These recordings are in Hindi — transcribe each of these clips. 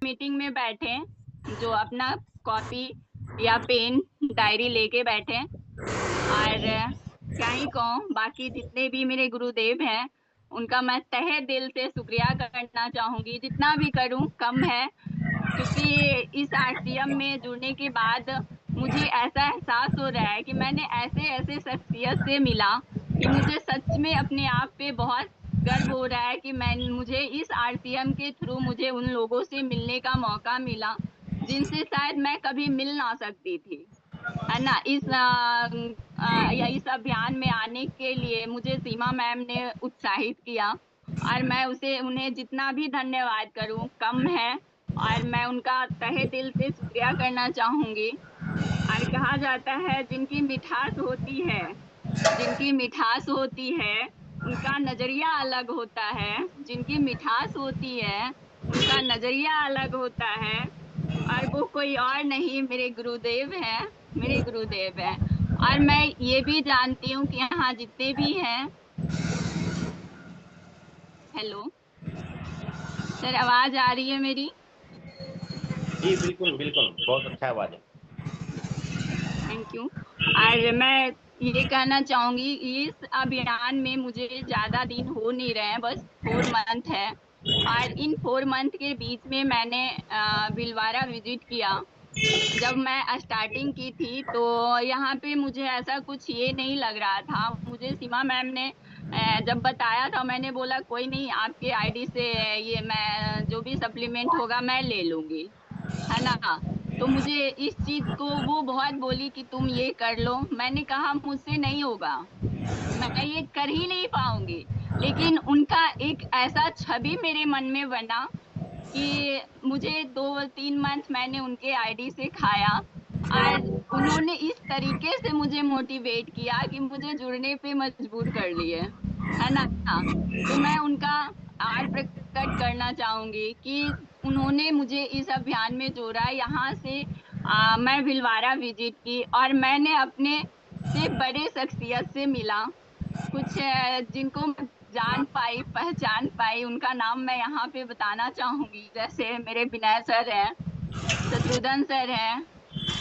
मीटिंग में बैठे, जो अपना कॉपी या पेन, डायरी लेके बैठे और क्या ही कहूँ, बाकी जितने भी मेरे गुरुदेव हैं, उनका मैं तहे दिल से शुक्रिया करना चाहूँगी। जितना भी करूँ कम है, क्योंकि इस आरसीएम में जुड़ने के बाद मुझे ऐसा एहसास हो रहा है कि मैंने ऐसे-ऐसे शख्सियत से मिला कि मुझे सच में अपने आप पे बहुत गर्व हो रहा है कि मुझे इस आरसीएम के थ्रू मुझे उन लोगों से मिलने का मौका मिला, जिनसे शायद मैं कभी मिल ना सकती थी। है ना? इस अभियान में आने के लिए मुझे सीमा मैम ने उत्साहित किया और मैं उन्हें जितना भी धन्यवाद करूँ कम है और मैं उनका तहे दिल से शुक्रिया करना चाहूँगी। और कहा जाता है जिनकी मिठास होती है, उनका नज़रिया अलग होता है, जिनकी मिठास होती है, उनका नज़रिया अलग होता है और वो कोई और नहीं मेरे गुरुदेव हैं। और मैं ये भी जानती हूँ कि यहाँ जितने भी हैं हेलो, सर आवाज़ आ रही है मेरी? जी बिल्कुल बिल्कुल, बहुत अच्छा आवाज है। Thank you. और मैं ये कहना चाहूँगी इस अभियान में मुझे ज़्यादा दिन हो नहीं रहे हैं, बस 4 मंथ है और इन 4 मंथ के बीच में मैंने भीलवाड़ा विज़िट किया। जब मैं स्टार्टिंग की थी तो यहाँ पे मुझे ऐसा कुछ ये नहीं लग रहा था। मुझे सीमा मैम ने जब बताया था मैंने बोला कोई नहीं आपके आईडी से ये मैं जो भी सप्लीमेंट होगा मैं ले लूँगी, है ना? तो मुझे इस चीज़ को वो बहुत बोली कि तुम ये कर लो, मैंने कहा मुझसे नहीं होगा, मैं ये कर ही नहीं पाऊँगी। लेकिन उनका एक ऐसा छवि मेरे मन में बना कि मुझे 2-3 मंथ मैंने उनके आईडी से खाया और उन्होंने इस तरीके से मुझे मोटिवेट किया कि मुझे जुड़ने पे मजबूर कर लिए, है ना? तो मैं उनका आभार प्रकट करना चाहूँगी कि उन्होंने मुझे इस अभियान में जोड़ा। यहाँ से मैं भीलवाड़ा विज़िट की और मैंने अपने से बड़े शख्सियत से मिला। कुछ जिनको मैं जान पाई, पहचान पाई, उनका नाम मैं यहाँ पे बताना चाहूँगी। जैसे मेरे विनय सर हैं, शत्रुघ्न सर हैं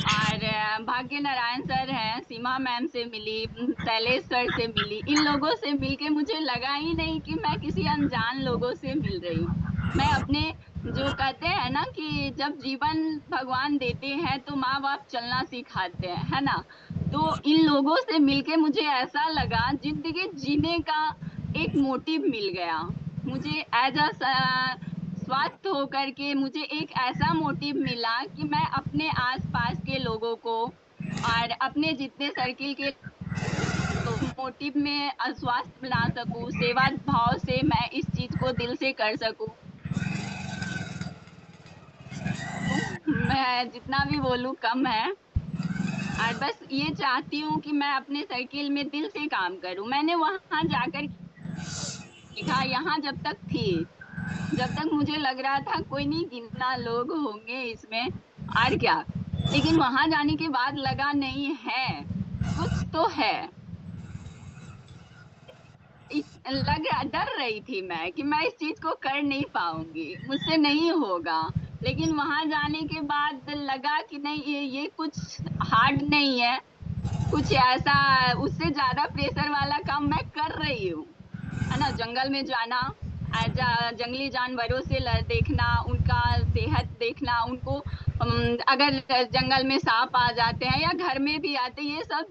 और भाग्य नारायण सर हैं, सीमा मैम से मिली, शैलेश सर से मिली। इन लोगों से मिल के मुझे लगा ही नहीं कि मैं किसी अनजान लोगों से मिल रही हूँ। मैं अपने जो कहते हैं ना कि जब जीवन भगवान देते हैं तो माँ-बाप चलना सिखाते हैं, है ना? तो इन लोगों से मिलके मुझे ऐसा लगा ज़िंदगी जीने का एक मोटिव मिल गया। मुझे एज़ स्वस्थ होकर के मुझे एक ऐसा मोटिव मिला कि मैं अपने आस-पास के लोगों को और अपने जितने सर्किल के मोटिव में स्वास्थ्य बना सकूँ, सेवा भाव से मैं इस चीज़ को दिल से कर सकूँ। मैं जितना भी बोलूँ कम है और बस ये चाहती हूँ कि मैं अपने सर्किल में दिल से काम करूँ। मैंने वहाँ जाकर देखा, यहाँ जब तक थी, जब तक मुझे लग रहा था कोई नहीं गिनना लोग होंगे इसमें और क्या। लेकिन वहाँ जाने के बाद लगा नहीं है, कुछ तो है। डर रही थी मैं कि मैं इस चीज़ को कर नहीं पाऊँगी, मुझसे नहीं होगा। लेकिन वहाँ जाने के बाद लगा कि नहीं ये कुछ हार्ड नहीं है, कुछ ऐसा उससे ज़्यादा प्रेशर वाला काम मैं कर रही हूँ। है ना? जंगल में जाना जंगली जानवरों से देखना, उनका सेहत देखना, उनको अगर जंगल में सांप आ जाते हैं या घर में भी आते हैं, ये सब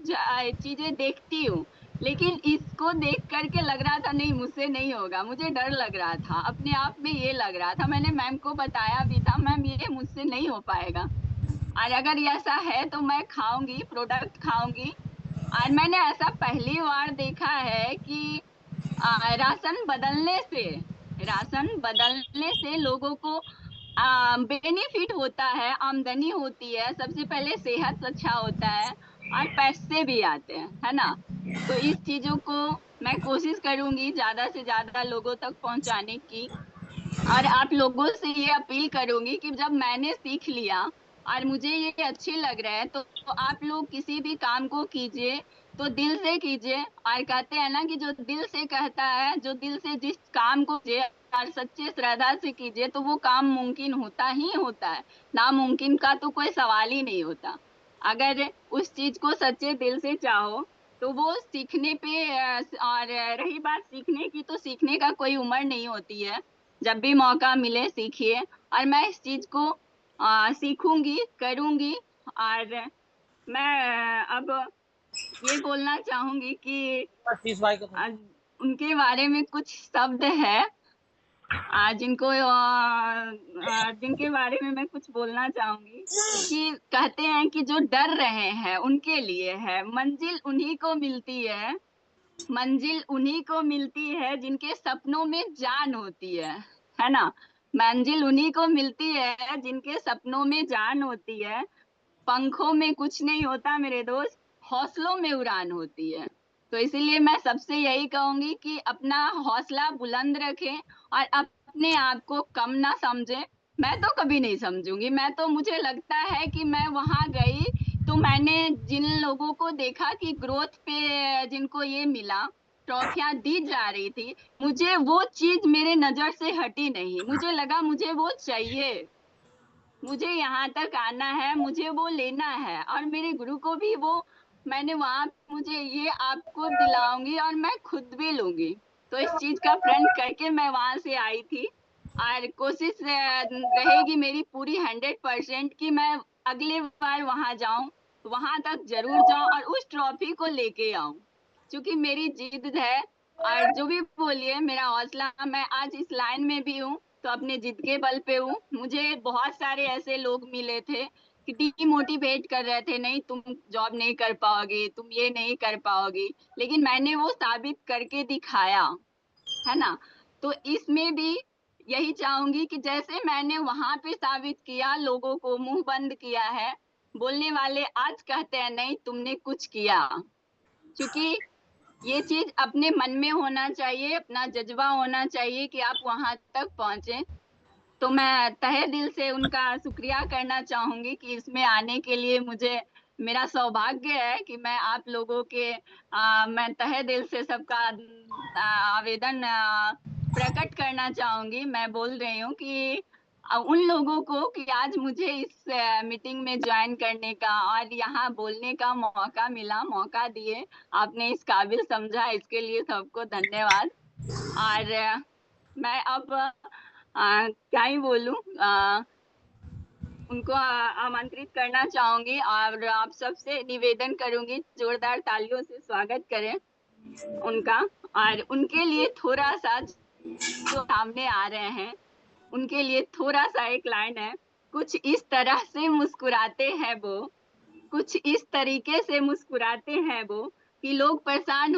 चीज़ें देखती हूँ। लेकिन इसको देख कर के लग रहा था नहीं मुझसे नहीं होगा, मुझे डर लग रहा था, अपने आप में ये लग रहा था। मैंने मैम को बताया भी था, मैम ये मुझसे नहीं हो पाएगा और अगर ऐसा है तो मैं खाऊँगी, प्रोडक्ट खाऊँगी। और मैंने ऐसा पहली बार देखा है कि राशन बदलने से लोगों को बेनिफिट होता है, आमदनी होती है, सबसे पहले सेहत अच्छा होता है और पैसे भी आते हैं, है ना? तो इस चीज़ों को मैं कोशिश करूँगी ज़्यादा से ज़्यादा लोगों तक पहुँचाने की और आप लोगों से ये अपील करूँगी कि जब मैंने सीख लिया और मुझे ये अच्छे लग रहा है, तो आप लोग किसी भी काम को कीजिए, तो दिल से कीजिए और कहते हैं ना कि जो दिल से कहता है, जो दिल से जिस काम को कीजिए और सच्चे श्रद्धा से कीजिए तो वो काम मुमकिन होता ही होता है। नामुमकिन का तो कोई सवाल ही नहीं होता। अगर उस चीज को सच्चे दिल से चाहो तो वो सीखने पे और रही बात सीखने की, तो सीखने का कोई उम्र नहीं होती है। जब भी मौका मिले सीखिए, और मैं इस चीज को सीखूंगी, करूंगी। और मैं अब ये बोलना चाहूंगी कि आशीष भाई को अ, उनके बारे में कुछ शब्द है जिनके बारे में मैं कुछ बोलना चाहूंगी कि कहते हैं कि जो डर रहे हैं उनके लिए है मंजिल, उन्हीं को मिलती है मंजिल, उन्हीं को मिलती है जिनके सपनों में जान होती है ना। मंजिल उन्हीं को मिलती है जिनके सपनों में जान होती है। पंखों में कुछ नहीं होता मेरे दोस्त, हौसलों में उड़ान होती है। तो इसीलिए मैं सबसे यही कहूंगी कि अपना हौसला बुलंद रखें और अपने आप को कम ना समझें। मैं तो कभी नहीं समझूंगी। मैं तो, मुझे लगता है कि मैं वहां गई तो मैंने जिन लोगों को देखा कि ग्रोथ पे जिनको ये मिला, ट्रॉफियां दी जा रही थी, मुझे वो चीज मेरे नजर से हटी नहीं। मुझे लगा मुझे वो चाहिए, मुझे यहाँ तक आना है, मुझे वो लेना है। और मेरे गुरु को भी वो, मैंने वहां, मुझे ये आपको दिलाऊंगी और मैं खुद भी लूंगी। तो इस चीज का प्रण करके मैं वहां से आई थी। और कोशिश रहेगी मेरी पूरी 100% कि मैं अगले बार वहां जाऊं, वहां तक जरूर जाऊं और उस ट्रॉफी को लेके आऊं, क्योंकि मेरी जिद है। और जो भी बोलिए, मेरा हौसला, मैं आज इस लाइन में भी हूँ तो अपने जिद के बल पे हूँ। मुझे बहुत सारे ऐसे लोग मिले थे कि डिमोटिवेट कर रहे थे, नहीं तुम जॉब नहीं कर पाओगे, तुम ये नहीं कर पाओगी, लेकिन मैंने वो साबित करके दिखाया, है ना। तो इसमें भी यही चाहूंगी कि जैसे मैंने वहां पे साबित किया, लोगों को मुंह बंद किया है, बोलने वाले आज कहते हैं नहीं तुमने कुछ किया। क्योंकि ये चीज अपने मन में होना चाहिए, अपना जज्बा होना चाहिए कि आप वहां तक पहुंचे। तो मैं तहे दिल से उनका शुक्रिया करना चाहूंगी कि इसमें आने के लिए मुझे, मेरा सौभाग्य है कि मैं आप लोगों के मैं तहे दिल से सबका आवेदन प्रकट करना चाहूंगी। मैं बोल रही हूँ कि उन लोगों को कि आज मुझे इस मीटिंग में ज्वाइन करने का और यहाँ बोलने का मौका मिला, मौका दिए, आपने इस काबिल समझा, इसके लिए सबको धन्यवाद। और मैं अब क्या ही बोलूं, उनको आमंत्रित करना चाहूंगी और आप सबसे निवेदन करूंगी जोरदार तालियों से स्वागत करें उनका। और उनके लिए थोड़ा सा, जो सामने आ रहे हैं उनके लिए थोड़ा सा एक लाइन है। कुछ इस तरह से मुस्कुराते हैं वो, कुछ इस तरीके से मुस्कुराते हैं वो कि लोग परेशान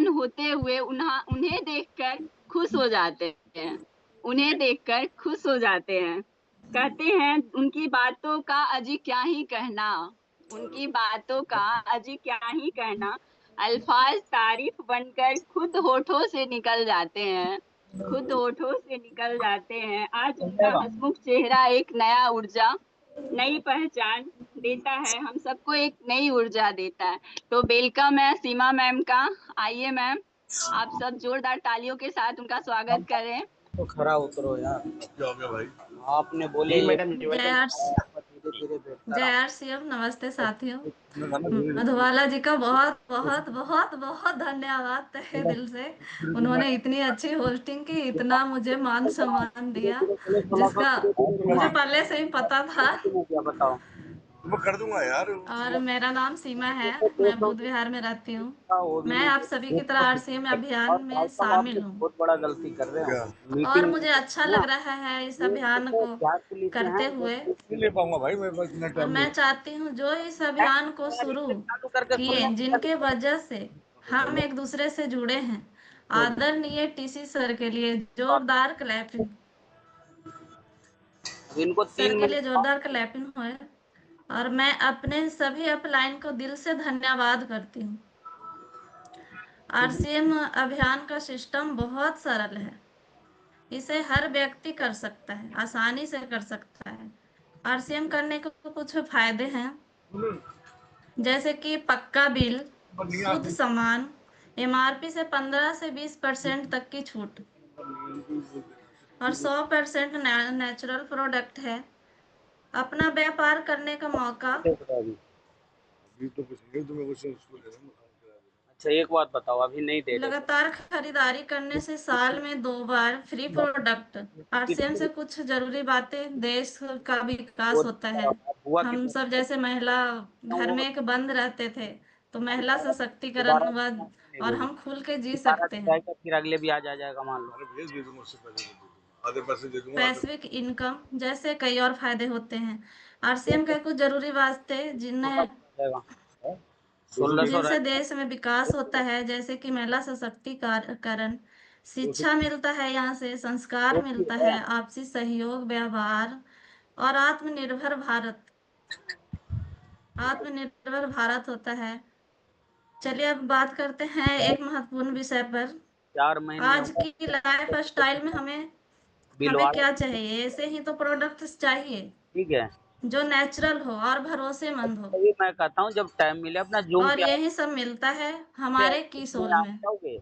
होते हुए उन्हें देखकर खुश हो जाते हैं, उन्हें देखकर खुश हो जाते हैं। कहते हैं उनकी बातों का अजी क्या ही कहना, उनकी बातों का अजी क्या ही कहना, अल्फाज तारीफ बनकर खुद होठों से निकल जाते हैं, खुद होठों से निकल जाते हैं। आज उनका हंसमुख चेहरा एक नया ऊर्जा, नई पहचान देता है, हम सबको एक नई ऊर्जा देता है। तो वेलकम है सीमा मैम का। आइए मैम, आप सब जोरदार तालियों के साथ उनका स्वागत करें। तो खरा उतरो यार, क्या हो गया भाई? आपने बोले जी मैडम जी, जय वेलकम। आरसीएम, नमस्ते साथियों। मधुबाला जी का बहुत बहुत बहुत बहुत धन्यवाद तहे दिल से। उन्होंने इतनी अच्छी होस्टिंग की, इतना मुझे मान सम्मान दिया, जिसका मुझे पहले से ही पता था। क्या बताओ, मैं कर दूंगा यार। और मेरा नाम सीमा है, मैं बुध विहार में रहती हूँ। मैं आप सभी की तरह आरसीएम अभियान में शामिल हूँ बहुत बड़ा गलती कर रहे क्या? हो। और मुझे अच्छा लग रहा है इस अभियान को करते हुए। नहीं ले पाऊंगा भाई, मेरे पास इतना और टाइम नहीं। मैं चाहती हूँ जो इस अभियान को शुरू किए, जिनके वजह से हम एक दूसरे से जुड़े हैं, आदरणीय टीसी सर के लिए जोरदार क्लैपिंग, इनको सर 3 के लिए मिनट जोरदार क्लैपिंग होए। और मैं अपने सभी अपलाइन को दिल से धन्यवाद करती हूँ। आरसीएम अभियान का सिस्टम बहुत सरल है, इसे हर व्यक्ति कर सकता है, आसानी से कर सकता है। आरसीएम करने के कुछ फायदे हैं, जैसे कि पक्का बिल, शुद्ध सामान, एमआरपी से 15 से 20% तक की छूट, और 100% नेचुरल प्रोडक्ट है। अपना व्यापार करने का मौका। अभी तो कुछ नहीं, तो मैं कुछ उसको ले रहा हूँ, काम करा देना। अच्छा एक बात बताओ, अभी नहीं दे रहे लगातार खरीदारी करने से साल में 2 बार फ्री प्रोडक्ट। आरसीएम से कुछ जरूरी बातें। देश का विकास होता है। हुआ हम कितना सब जैसे महिला घर में एक बंद रहते थे, तो महिला सशक्तिकरण दोबारा और हम खुल के जी दोबारा सकते हैं। जाएगा, फिर अगले भी आ जाएगा मान लो। अरे भेज दे दूंगा, उससे पहले दे दूंगा, आधे पैसे दे दूंगा, आधे वैश्विक इनकम जैसे कई और फायदे होते हैं। आरसीएम के कुछ जरूरी बातें जिनसे देश में विकास होता है, जैसे कि महिला सशक्तिकरण, शिक्षा मिलता है, यहाँ से संस्कार मिलता है, आपसी सहयोग, व्यवहार और आत्मनिर्भर भारत होता है। चलिए अब बात करते हैं एक महत्वपूर्ण विषय पर। 4 महीने आज की लाइफ स्टाइल में हमें बिलवा क्या चाहिए? ऐसे ही तो प्रोडक्ट्स चाहिए ठीक है। जो नेचुरल हो और भरोसेमंद हो। तभी मैं कहता हूँ जब टाइम मिले अपना जूम और पे यही सब मिलता है हमारे कीसोल आप में। जाओगे।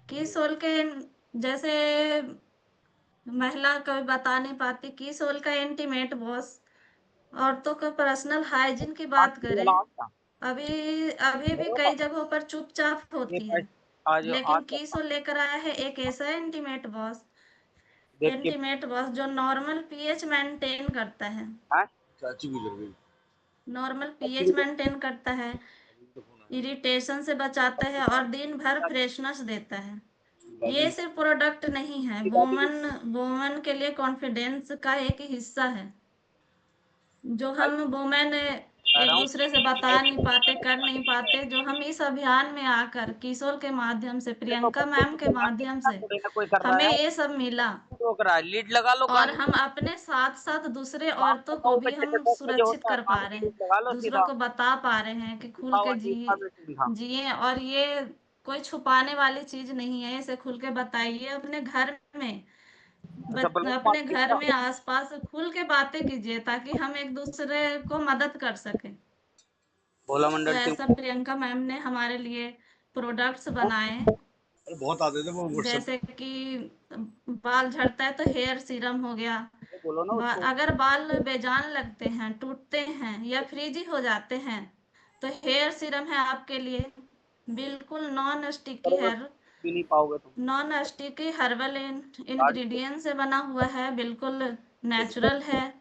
कीसोल के जैसे महिला कभी बता नहीं पाती, कीसोल का इंटीमेट बॉस। औरतों का पर्सनल हाइजीन की बात करें, अभी अभी भी कई जगहों पर चुपचाप होती है, आज लेकिन आज कीसोल लेकर आया है एक ऐसा देख के इंटीमेट बॉस जो नॉर्मल पीएच मेंटेन करता है। हाँ? चाची गुजर गई। नॉर्मल पीएच मेंटेन करता है, इरिटेशन से बचाता है और दिन भर फ्रेशनेस देता है। ये सिर्फ प्रोडक्ट नहीं है, वुमन के लिए कॉन्फिडेंस का एक हिस्सा है, जो हम वुमेन एक दूसरे से बता नहीं पाते, कर नहीं पाते, जो हम इस अभियान में आकर किशोर के माध्यम से, प्रियंका मैम के माध्यम से कोई कर रहा हमें है ये सब मिला। रोक रहा है, लीड लगा लो और गाड़ी। हम अपने साथ साथ दूसरे आप औरतों को बताओ भी बच्चे हम 10 बजे सुरक्षित होता है, कर काम पा रहे की हैं, लीड लगा लो दूसरों सीधा। को बता पा रहे हैं कि खुल के जिए। और ये कोई छुपाने वाली चीज नहीं है, इसे खुल के बताइए अपने घर में, अपने घर में आसपास खुल के बातें कीजिए, ताकि हम एक दूसरे को मदद कर सकें। भोला तो मंडल ऐसा टीम प्रियंका मैम ने हमारे लिए प्रोडक्ट्स बनाए, अरे बहुत आते थे वो व्हाट्सएप। जैसे कि बाल झड़ता है तो हेयर सीरम हो गया। बोलो ना उसको। अगर बाल बेजान लगते हैं, टूटते हैं या फ्रीजी हो जाते हैं, तो हेयर सीरम है आपके लिए। बिल्कुल भी नहीं पाओगे तुम। नॉन स्टिकी हर्बल इंग्रेडिएंट से बना हुआ है, बिल्कुल नेचुरल है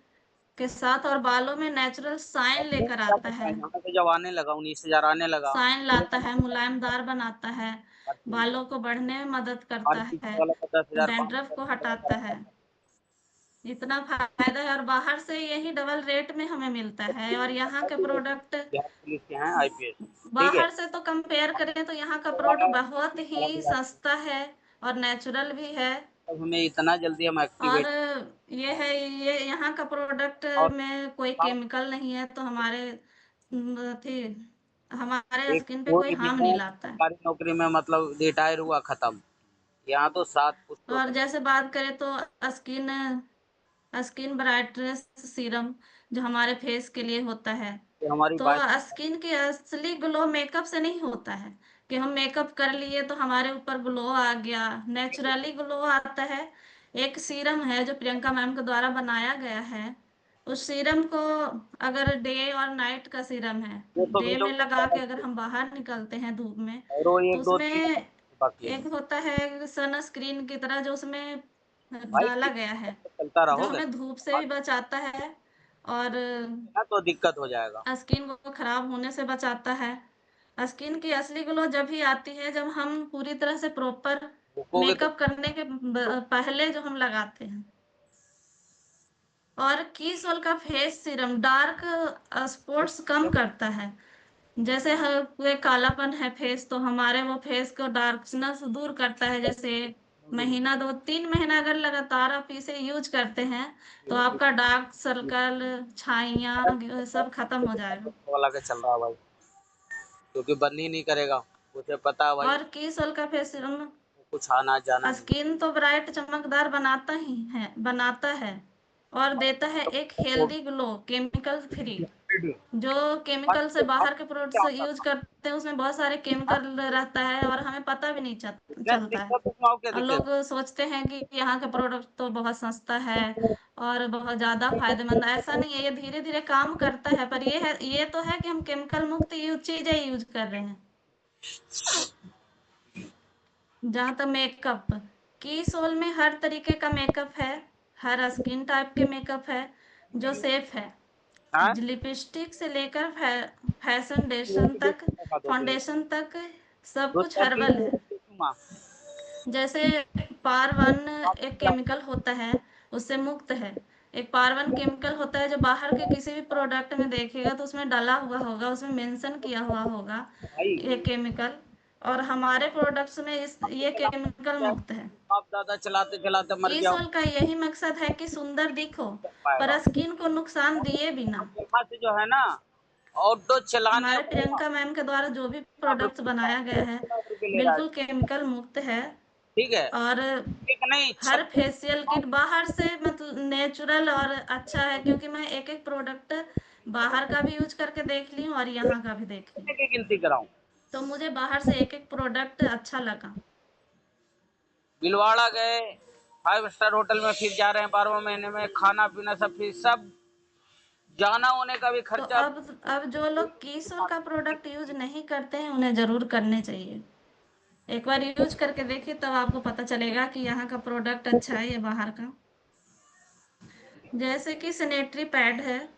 के साथ, और बालों में नेचुरल साइन लेकर आता है। यहाँ पे जब आने लगा 19,000 आने लगा। साइन लाता है, मुलायमदार बनाता है, बालों को बढ़ने में मदद करता है, वाला 10,000 डैंड्रफ को हटाता है। इतना फायदा है, और बाहर से यही डबल रेट में हमें मिलता है। और यहाँ के प्रोडक्ट पुलिस के हैं आईपीएस। ठीक है। बाहर से तो कंपेयर करें तो यहाँ का प्रोडक्ट बहुत ही सस्ता है और नेचुरल भी है। अब हमें इतना जल्दी हम और एक्टिवेट ये यहाँ का प्रोडक्ट और में कोई केमिकल नहीं है, तो हमारे एक स्किन पे कोई कोई भी हार्म नहीं है लाता है। सरकारी नौकरी में मतलब रिटायर हुआ खत्म। यहाँ तो 7 कुछ तो और जैसे बात करें तो स्किन स्किन ब्राइटनेस सीरम जो हमारे फेस के लिए होता है, हमारी तो बात स्किन की असली ग्लो मेकअप से नहीं होता है कि हम मेकअप कर लिए तो हमारे ऊपर ग्लो आ गया। नेचुरली ग्लो आता है। एक सीरम है जो प्रियंका मैम के द्वारा बनाया गया है। उस सीरम को, अगर डे और नाइट का सीरम है, वो तो डे में वीडियो लगा के अगर हम बाहर निकलते हैं धूप में, और वो तो 1 2 3 उसमें बाकी है एक होता है सन स्क्रीन की तरह जो उसमें भाई। डाला गया है, चलता जो रहोगे हमें धूप से भी बचाता है और ना तो दिक्कत हो जाएगा। स्किन को खराब होने से बचाता है। स्किन की असली ग्लो जब भी आती है जब हम पूरी तरह से प्रॉपर भूखोगे तो मेकअप करने के पहले जो हम लगाते हैं। और कीसोल का फेस सीरम डार्क स्पॉट्स कम करता है। जैसे कोई कालापन है फेस, तो हमारे वो फेस को डार्कनेस दूर करता है। जैसे महीना 2 3 महीना अगर लगातार आप इसे यूज करते हैं, तो आपका डार्क सर्कल, छाइयाँ सब खत्म हो जाएगा। वाला के चल रहा है भाई, क्योंकि बंद ही नहीं करेगा। मुझे पता है भाई, और कीसोल का फेस सीरम कुछ आना जाना नहीं। स्किन तो ब्राइट चमकदार बनाता है और देता है एक हेल्दी ग्लो, केमिकल फ्री। जो केमिकल से बाहर के प्रोडक्ट्स यूज करते हैं उसमें बहुत सारे केमिकल रहता है और हमें पता भी नहीं चलता है। क्या और दिक्कत? लोग सोचते हैं कि यहाँ का प्रोडक्ट तो बहुत सस्ता है और बहुत ज्यादा फायदेमंद है। ऐसा नहीं है, ये धीरे धीरे काम करता है, पर ये तो है कि हम केमिकल मुक्त चीजें यूज कर रहे हैं। जहाँ तक मेकअप, की सोल में हर तरीके का मेकअप है, हर स्किन टाइप के मेकअप है जो सेफ है। हाँ? लिपस्टिक से लेकर फाउंडेशन तक सब दो कुछ चार हर्बल चीजें है। बेचूंगा। जैसे पार 1 एक केमिकल होता है, उससे मुक्त है। एक पार 1 केमिकल होता है जो बाहर के किसी भी प्रोडक्ट में देखेगा तो उसमें डाला हुआ होगा, उसमें मेंशन किया हुआ होगा भाई ये केमिकल, और हमारे प्रोडक्ट्स में ये केमिकल मुक्त है। आप ज्यादा चलाते चलाते मर की जाओ सोल का यही मकसद है कि सुंदर दिखो कर पाएगा। पर स्किन को नुकसान दिए बिना। यहाँ से जो है ना ऑटो चलाने हमारे प्रियंका मैम के द्वारा जो भी प्रोडक्ट्स बनाया गया है रुपए ले रहा है। बिल्कुल केमिकल मुक्त है। ठीक है, और ठीक नहीं हर फेशियल किट बाहर से मतलब नेचुरल और अच्छा है, क्योंकि मैं एक एक प्रोडक्ट बाहर का भी यूज करके देख ली हूँ और यहाँ का भी देख ली, की गिनती कराऊं। तो मुझे बाहर से एक एक प्रोडक्ट अच्छा लगा। भीलवाड़ा गए 5 स्टार होटल में, फिर जा रहे हैं 12वें महीने में, खाना पीना सब फिर सब जाना होने का भी तो खर्चा। अब जो लोग कीसोल का प्रोडक्ट यूज नहीं करते हैं उन्हें जरूर करने चाहिए। एक बार यूज करके देखिए तब आपको पता चलेगा कि यहाँ का प्रोडक्ट अच्छा है या बाहर का। जैसे कि सैनिटरी पैड है,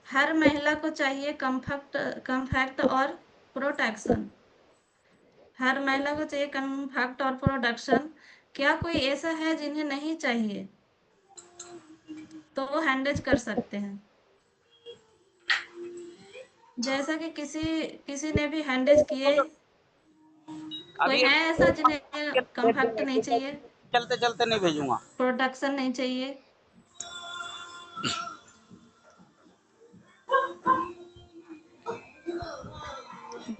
हर महिला को चाहिए कम्फर्ट और प्रोटेक्शन। हर महिला को चाहिए कम्फर्ट और प्रोटेक्शन। क्या कोई ऐसा है जिन्हें नहीं चाहिए? तो वो हैंडल कर सकते हैं। जैसा कि किसी किसी ने भी हैंडल किए, कोई अभी है ऐसा जिन्हें कम्फर्ट नहीं चाहिए, चलते चलते नहीं भेजूंगा। प्रोटेक्शन नहीं चाहिए?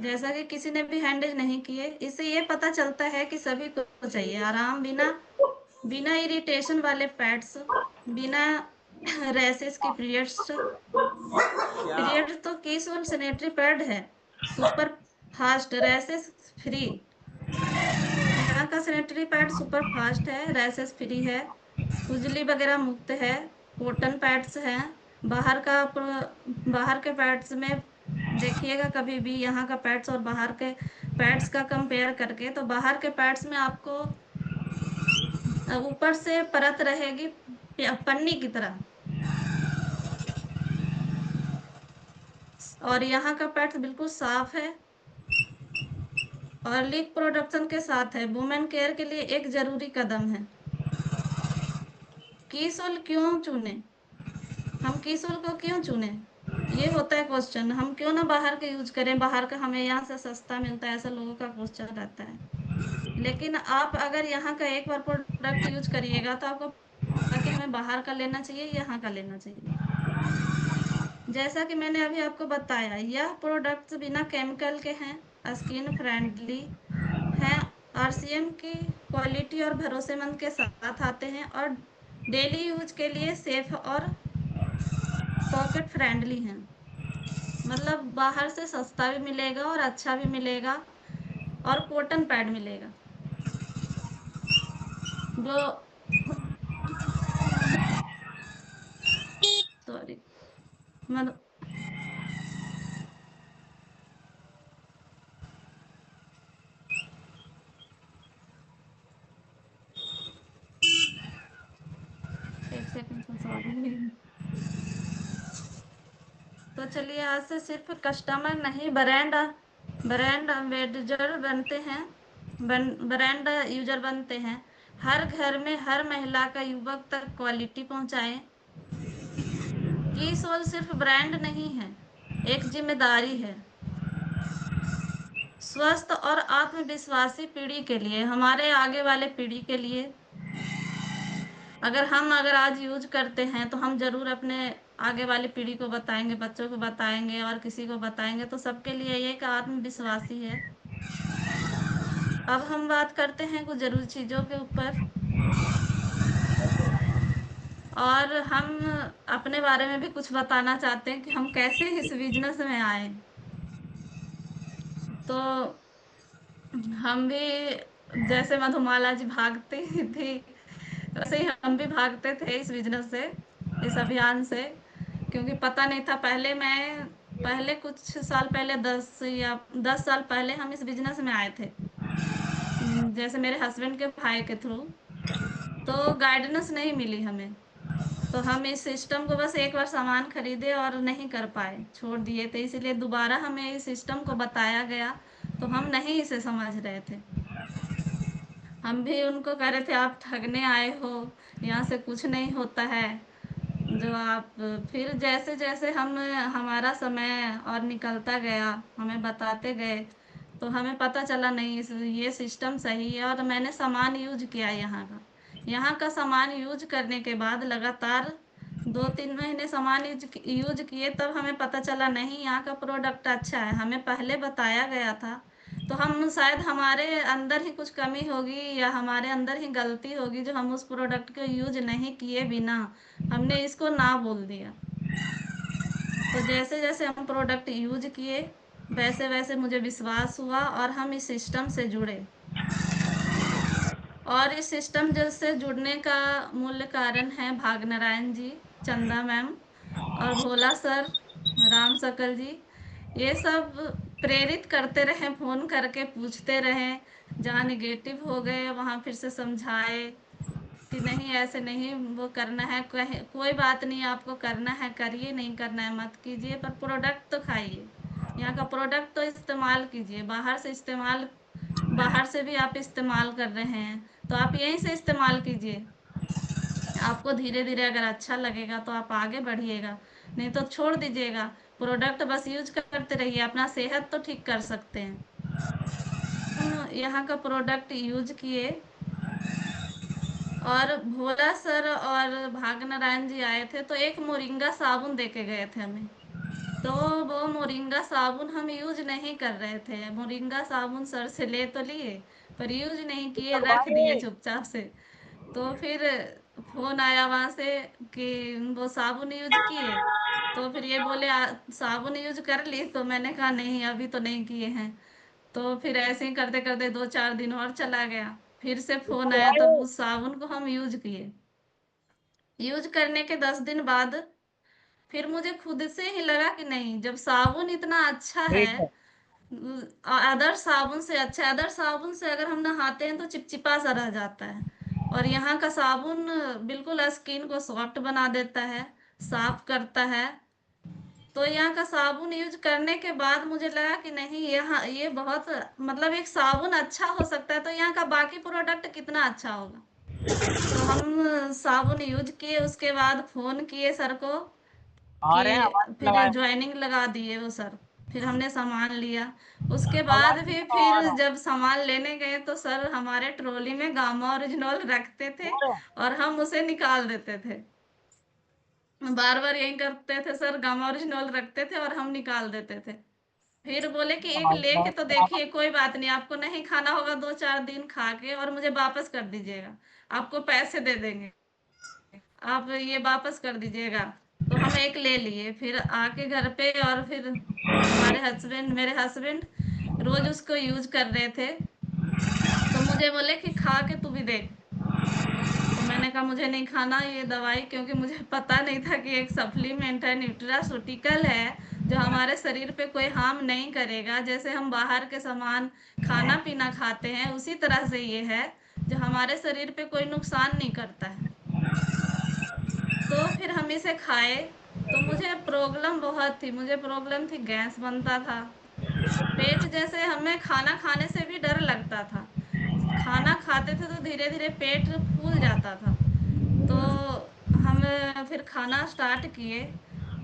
जैसा कि किसी ने भी हैंडल नहीं किए, इससे ये पता चलता है कि सभी को चाहिए आराम, बिना बिना इरिटेशन वाले पैड्स, बिना रैसेस के पीरियड्स तो केसुअल सैनिटरी पैड है, सुपर फास्ट रैसेस फ्री। यहाँ का सैनिटरी पैड सुपर फास्ट है, रैसेस फ्री है, खुजली वगैरह मुक्त है, कॉटन पैड्स हैं। बाहर के पैड्स में देखिएगा कभी भी यहाँ का पैड्स और बाहर के पैड्स का कंपेयर करके, तो बाहर के पैड्स में आपको ऊपर से परत रहेगी पन्नी की तरह, और यहाँ का पैड्स बिल्कुल साफ है और लीक प्रोडक्शन के साथ है। वुमेन केयर के लिए एक जरूरी कदम है। कीसोल क्यों चुने? हम कीसोल को क्यों चुने? ये होता है क्वेश्चन, हम क्यों ना बाहर का यूज करें, बाहर का हमें यहाँ से सस्ता मिलता है, ऐसा लोगों का क्वेश्चन रहता है। लेकिन आप अगर यहाँ का एक बार प्रोडक्ट यूज करिएगा तो आपको कि हमें बाहर का लेना चाहिए, यहाँ का लेना चाहिए। जैसा कि मैंने अभी आपको बताया, यह प्रोडक्ट्स बिना केमिकल के हैं, स्किन फ्रेंडली हैं, आरसीएम की क्वालिटी और भरोसेमंद के साथ आते हैं, और डेली यूज के लिए सेफ और पॉकेट फ्रेंडली हैं। मतलब बाहर से सस्ता भी मिलेगा और अच्छा भी मिलेगा, और कॉटन पैड मिलेगा जो सॉरी मतलब एक सेकंड, सॉरी। तो चलिए आज से सिर्फ कस्टमर नहीं, ब्रांड एम्बेसडर बनते हैं, ब्रांड यूजर बनते हैं। हर घर में हर महिला का युवक तक क्वालिटी पहुंचाएं। की सोल सिर्फ ब्रांड नहीं है, एक जिम्मेदारी है, स्वस्थ और आत्मविश्वासी पीढ़ी के लिए, हमारे आगे वाले पीढ़ी के लिए। अगर आज यूज करते हैं तो हम जरूर अपने आगे वाली पीढ़ी को बताएंगे, बच्चों को बताएंगे और किसी को बताएंगे, तो सबके लिए ये एक आत्मविश्वासी है। अब हम बात करते हैं कुछ जरूरी चीजों के ऊपर। और हम अपने बारे में भी कुछ बताना चाहते हैं कि हम कैसे इस बिजनेस में आए। तो हम भी जैसे मधुमाला जी भागती थी, वैसे ही हम भी भागते थे इस बिजनेस से, इस अभियान से। क्योंकि पता नहीं था, पहले कुछ साल पहले 10 साल पहले हम इस बिजनेस में आए थे, जैसे मेरे हस्बैंड के भाई के थ्रू। तो गाइडेंस नहीं मिली हमें, तो हम इस सिस्टम को बस एक बार सामान खरीदे और नहीं कर पाए, छोड़ दिए थे। इसीलिए दोबारा हमें इस सिस्टम को बताया गया, तो हम नहीं इसे समझ रहे थे। हम भी उनको कह रहे थे आप ठगने आए हो, यहाँ से कुछ नहीं होता है जो आप। फिर जैसे जैसे हमारा समय और निकलता गया, हमें बताते गए, तो हमें पता चला नहीं ये सिस्टम सही है। और मैंने सामान यूज किया यहाँ का सामान यूज करने के बाद लगातार 2-3 महीने सामान यूज किए, तब हमें पता चला नहीं यहाँ का प्रोडक्ट अच्छा है, हमें पहले बताया गया था। तो हम शायद हमारे अंदर ही कुछ कमी होगी या हमारे अंदर ही गलती होगी, जो हम उस प्रोडक्ट को यूज नहीं किए बिना हमने इसको ना बोल दिया। तो जैसे जैसे हम प्रोडक्ट यूज किए, वैसे वैसे मुझे विश्वास हुआ और हम इस सिस्टम से जुड़े। और इस सिस्टम से जुड़ने का मूल कारण है भागनारायण जी, चंदा मैम और भोला सर, राम सकल जी। ये सब प्रेरित करते रहे, फोन करके पूछते रहे, जहाँ निगेटिव हो गए वहां फिर से समझाए कि नहीं ऐसे नहीं वो करना है, कोई बात नहीं, आपको करना है करिए, नहीं करना है मत कीजिए, पर प्रोडक्ट तो खाइए, यहाँ का प्रोडक्ट तो इस्तेमाल कीजिए। बाहर से भी आप इस्तेमाल कर रहे हैं, तो आप यहीं से इस्तेमाल कीजिए। आपको धीरे धीरे अगर अच्छा लगेगा तो आप आगे बढ़िएगा, नहीं तो छोड़ दीजिएगा। प्रोडक्ट बस यूज करते रहिए, अपना सेहत तो ठीक कर सकते हैं। यहाँ का प्रोडक्ट यूज किए, और भोला सर और भागनारायण जी आए थे, तो एक मोरिंगा साबुन देके गए थे हमें। तो वो मोरिंगा साबुन हम यूज नहीं कर रहे थे। मोरिंगा साबुन सर से ले तो लिए, पर यूज नहीं किए, रख दिए चुपचाप से। तो फिर फोन आया वहां से कि वो साबुन यूज किए, तो फिर ये बोले साबुन यूज कर ली?" तो मैंने कहा नहीं, अभी तो नहीं किए हैं। तो फिर ऐसे ही करते करते 2-4 दिन और चला गया, फिर से फोन आया, तब उस साबुन को हम यूज किए। यूज करने के 10 दिन बाद फिर मुझे खुद से ही लगा कि नहीं, जब साबुन इतना अच्छा है, अदर साबुन से अच्छा है, अदर साबुन से अगर हम नहाते हैं तो चिपचिपा सा रह जाता है, और यहाँ का साबुन बिल्कुल स्किन को सॉफ्ट बना देता है, साफ करता है। तो यहाँ का साबुन यूज करने के बाद मुझे लगा कि नहीं, यहाँ ये बहुत, मतलब एक साबुन अच्छा हो सकता है, तो यहाँ का बाकी प्रोडक्ट कितना अच्छा होगा। तो हम साबुन यूज किए, उसके बाद फोन किए सर को आ रहे हैं, कि आवाज फिर लगाए। ज्वाइनिंग लगा दिए वो सर। फिर हमने सामान लिया, उसके बाद आवाज भी आ फिर रहा जब सामान लेने गए तो सर हमारे ट्रॉली में गामा ओरिजिनल रखते थे, है। और हम उसे निकाल देते थे। बार बार यही करते थे सर, गामा ओरिजिनल रखते थे और हम निकाल देते थे। फिर बोले कि एक लेके तो देखिए, कोई बात नहीं, आपको नहीं खाना होगा 2-4 दिन खा के और मुझे वापस कर दीजिएगा, आपको पैसे दे देंगे, आप ये वापस कर दीजिएगा। तो हम एक ले लिए, फिर आके घर पे, और फिर मेरे हस्बैंड रोज उसको यूज कर रहे थे। तो मुझे बोले कि खा के तू भी देख। तो मैंने कहा मुझे नहीं खाना ये दवाई, क्योंकि मुझे पता नहीं था कि एक सप्लीमेंट है, न्यूट्रास्यूटिकल है, जो हमारे शरीर पे कोई हार्म नहीं करेगा। जैसे हम बाहर के सामान खाना पीना खाते हैं, उसी तरह से ये है, जो हमारे शरीर पे कोई नुकसान नहीं करता है। तो फिर हम इसे खाए, तो मुझे प्रॉब्लम बहुत थी, मुझे प्रॉब्लम थी, गैस बनता था, पेट, जैसे हमें खाना खाने से भी डर लगता था। खाना खाते थे तो धीरे धीरे पेट फूल जाता था। तो हम फिर खाना स्टार्ट किए,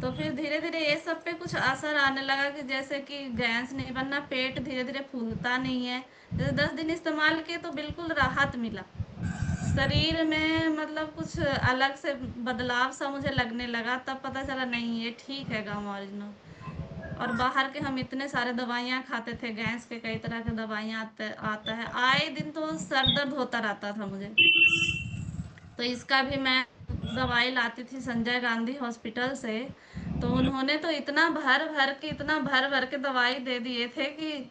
तो फिर धीरे धीरे ये सब पे कुछ असर आने लगा, कि जैसे कि गैस नहीं बनना, पेट धीरे धीरे फूलता नहीं है। जैसे 10 दिन इस्तेमाल किए तो बिल्कुल राहत मिला शरीर में, मतलब कुछ अलग से बदलाव सा मुझे लगने लगा। तब पता चला नहीं, ये ठीक है गाँव ओरिजिनल। और बाहर के हम इतने सारे दवाइयाँ खाते थे, गैस के कई तरह के दवाइयाँ आता है, आए दिन तो सर दर्द होता रहता था मुझे। तो इसका भी मैं दवाई लाती थी संजय गांधी हॉस्पिटल से, तो उन्होंने तो इतना भर के दवाई दे दिए थे कि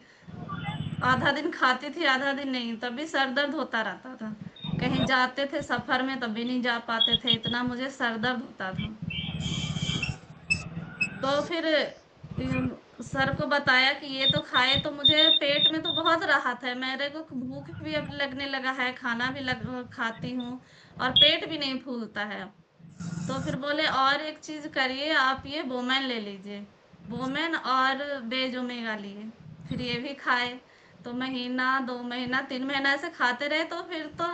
आधा दिन खाती थी आधा दिन नहीं, तब भी सर दर्द होता रहता था। कहीं जाते थे सफर में तब भी नहीं जा पाते थे, इतना मुझे सर दर्द होता था। तो फिर सर को बताया कि ये तो खाए तो मुझे पेट में तो बहुत राहत है, मेरे को भूख भी अब लगने लगा है, खाना भी खाती हूँ और पेट भी नहीं फूलता है। तो फिर बोले और एक चीज करिए, आप ये बोमेन ले लीजिए, बोमेन और बेज ओमेगा लिए। फिर ये भी खाए, तो महीना 2 महीना 3 महीना ऐसे खाते रहे। तो फिर तो